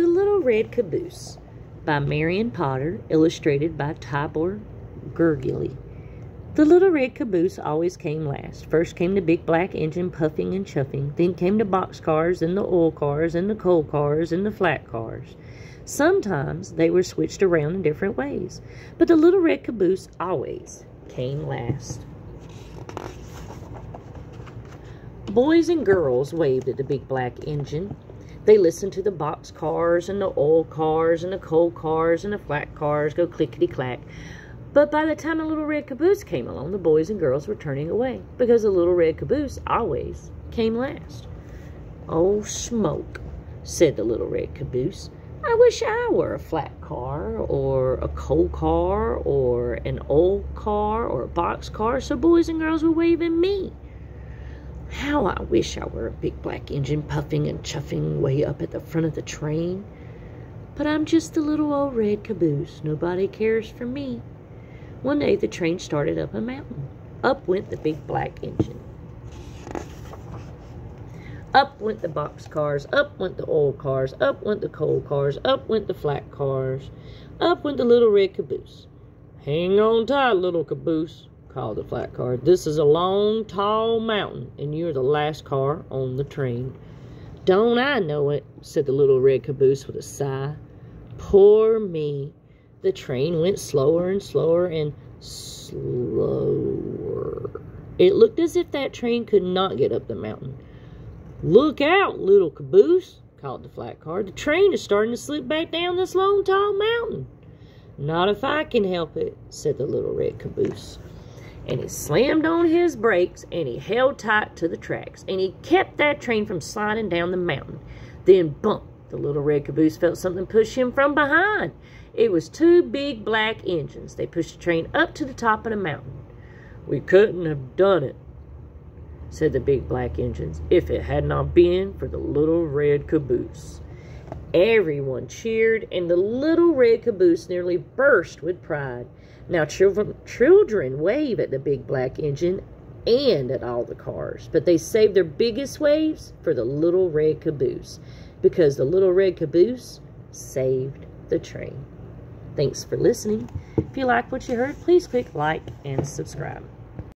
The Little Red Caboose by Marian Potter, illustrated by Tibor Gurgly. The little red caboose always came last. First came the big black engine puffing and chuffing. Then came the box cars and the oil cars and the coal cars and the flat cars. Sometimes they were switched around in different ways, but the little red caboose always came last. Boys and girls waved at the big black engine. They listened to the box cars and the oil cars and the coal cars and the flat cars go clickety-clack. But by the time the little red caboose came along, the boys and girls were turning away because the little red caboose always came last. "Oh, smoke," said the little red caboose. "I wish I were a flat car or a coal car or an oil car or a box car so boys and girls would wave at me. How I wish I were a big black engine puffing and chuffing way up at the front of the train. But I'm just a little old red caboose. Nobody cares for me." One day the train started up a mountain. Up went the big black engine. Up went the box cars, up went the oil cars, up went the coal cars, up went the flat cars, up went the little red caboose. "Hang on tight, little caboose," called the flat car. "This is a long, tall mountain, and you're the last car on the train." "Don't I know it," said the little red caboose with a sigh. "Poor me." The train went slower and slower and slower. It looked as if that train could not get up the mountain. "Look out, little caboose," called the flat car. "The train is starting to slip back down this long, tall mountain." "Not if I can help it," said the little red caboose. And he slammed on his brakes, and he held tight to the tracks, and he kept that train from sliding down the mountain. Then, bump, the little red caboose felt something push him from behind. It was two big black engines. They pushed the train up to the top of the mountain. "We couldn't have done it," said the big black engines, "if it had not been for the little red caboose." Everyone cheered, and the little red caboose nearly burst with pride. Now children wave at the big black engine and at all the cars, but they saved their biggest waves for the little red caboose, because the little red caboose saved the train. Thanks for listening. If you like what you heard, please click like and subscribe.